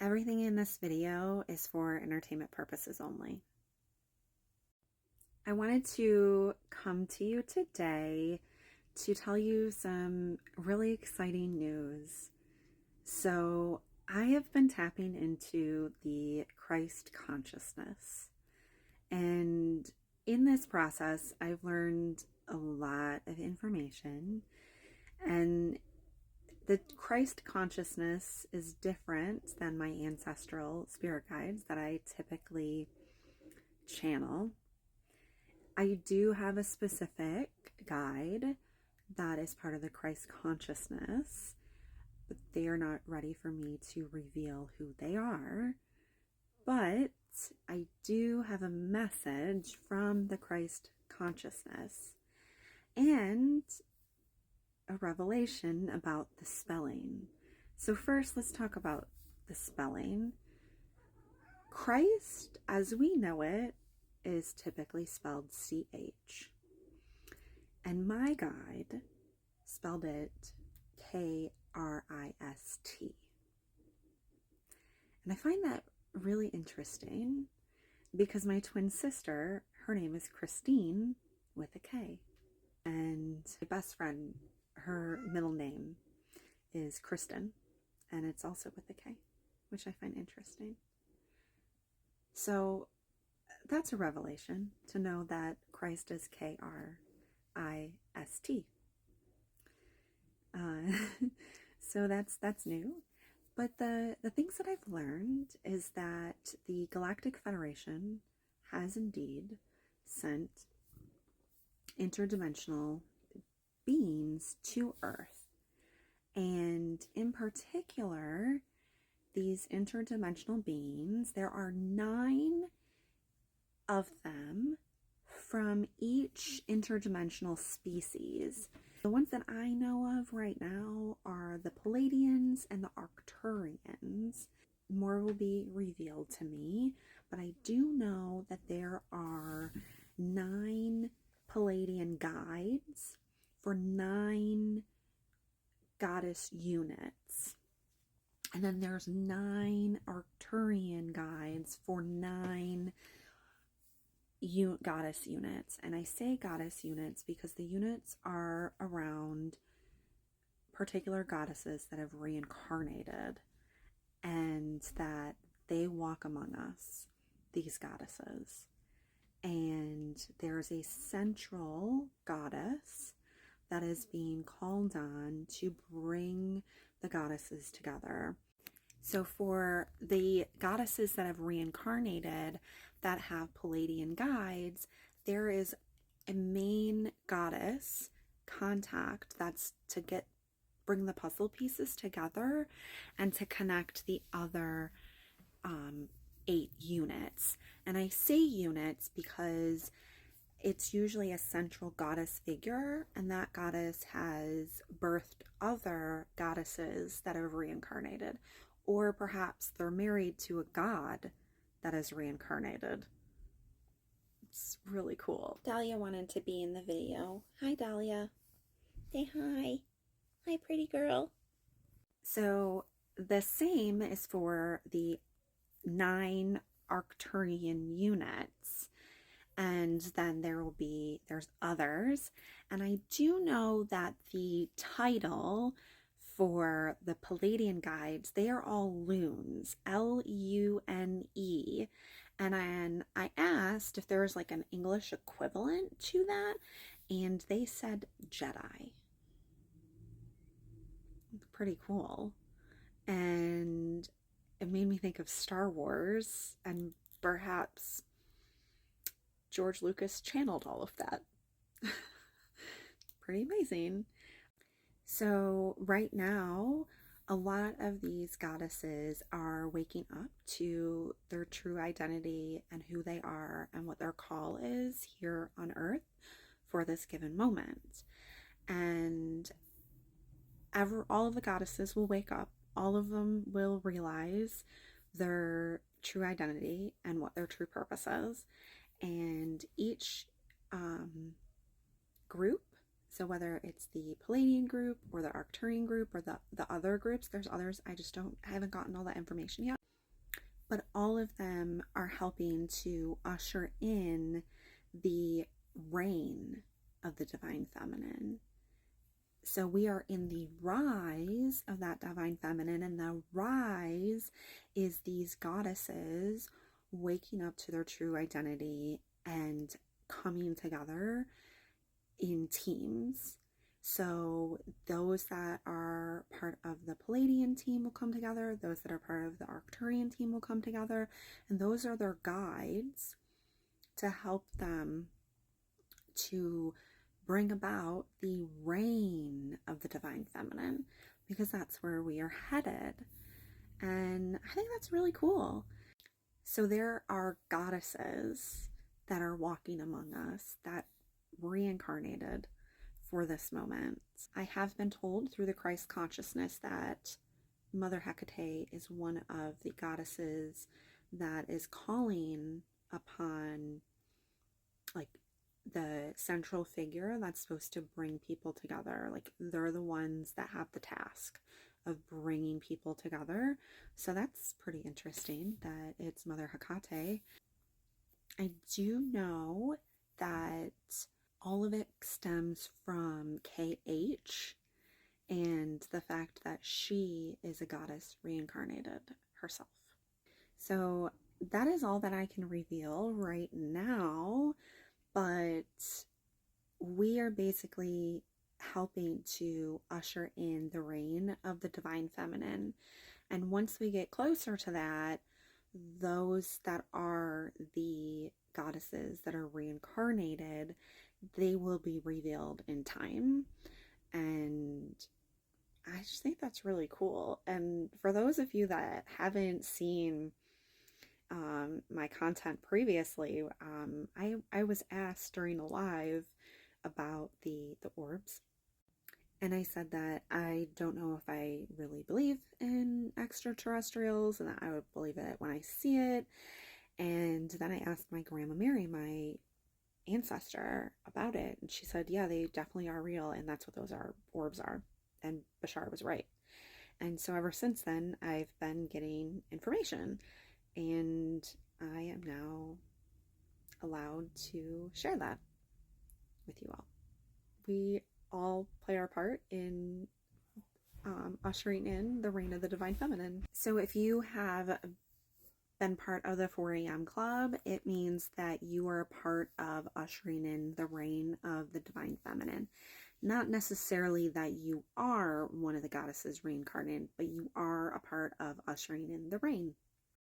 Everything in this video is for entertainment purposes only. I wanted to come to you today to tell you some really exciting news. So I have been tapping into the Krist Consciousness, and in this process I've learned a lot of information, and the Krist Consciousness is different than my ancestral spirit guides that I typically channel. I do have a specific guide that is part of the Krist Consciousness, but they are not ready for me to reveal who they are. But I do have a message from the Krist Consciousness and a revelation about the spelling. So first, let's talk about the spelling. Christ, as we know it, is typically spelled CH. And my guide spelled it KRIST. And I find that really interesting because my twin sister, her name is Christine with a K. And my best friend, her middle name is Kristen, and it's also with a K, which I find interesting. So that's a revelation to know that Christ is KRIST. So that's new. But the things that I've learned is that the Galactic Federation has indeed sent interdimensional beings to Earth. And in particular, these interdimensional beings, there are 9 of them from each interdimensional species. The ones that I know of right now are the Palladians and the Arcturians. More will be revealed to me, but I do know that there are 9 Palladian guides for 9 goddess units. And then there's 9 Arcturian guides for 9 goddess units. And I say goddess units because the units are around particular goddesses that have reincarnated and that they walk among us, these goddesses. And there's a central goddess that is being called on to bring the goddesses together. So for the goddesses that have reincarnated that have Palladian guides, there is a main goddess contact that's to bring the puzzle pieces together and to connect the other 8 units. And I say units because it's usually a central goddess figure, and that goddess has birthed other goddesses that have reincarnated, or perhaps they're married to a god that is reincarnated. It's really cool. Dahlia wanted to be in the video. Hi, Dahlia. Say hi. Hi, pretty girl. So the same is for the 9 Arcturian units. And then there's others. And I do know that the title for the Palladian guides, they are all lunes, Lune. And I asked if there was like an English equivalent to that, and they said Jedi. Pretty cool. And it made me think of Star Wars, and perhaps George Lucas channeled all of that. Pretty amazing. So right now, a lot of these goddesses are waking up to their true identity and who they are and what their call is here on Earth for this given moment. And all of the goddesses will wake up. All of them will realize their true identity and what their true purpose is. And each group, so whether it's the Palladian group or the Arcturian group or the other groups, there's others, I haven't gotten all that information yet. but all of them are helping to usher in the reign of the divine feminine. So we are in the rise of that divine feminine, and the rise is these goddesses waking up to their true identity and coming together in teams. So those that are part of the Palladian team will come together, those that are part of the Arcturian team will come together, and those are their guides to help them to bring about the reign of the divine feminine, because that's where we are headed. And I think that's really cool. So there are goddesses that are walking among us that reincarnated for this moment. I have been told through the Krist Consciousness that Mother Hecate is one of the goddesses that is calling upon, like, the central figure that's supposed to bring people together. Like, they're the ones that have the task of bringing people together. So that's pretty interesting that it's Mother Hecate. I do know that all of it stems from KH and the fact that she is a goddess reincarnated herself. So that is all that I can reveal right now, but we are basically helping to usher in the reign of the divine feminine. And once we get closer to that, those that are the goddesses that are reincarnated, they will be revealed in time. And I just think that's really cool. And for those of you that haven't seen my content previously, I was asked during a live about the orbs, and I said that I don't know if I really believe in extraterrestrials, and that I would believe it when I see it. And then I asked my grandma Mary, my ancestor, about it, and she said, yeah, they definitely are real, and that's what those orbs are. And Bashar was right. And so ever since then, I've been getting information, and I am now allowed to share that with you all. We all play our part in ushering in the reign of the divine feminine. So if you have been part of the 4 a.m. club, it means that you are part of ushering in the reign of the divine feminine. Not necessarily that you are one of the goddesses reincarnated, but you are a part of ushering in the reign.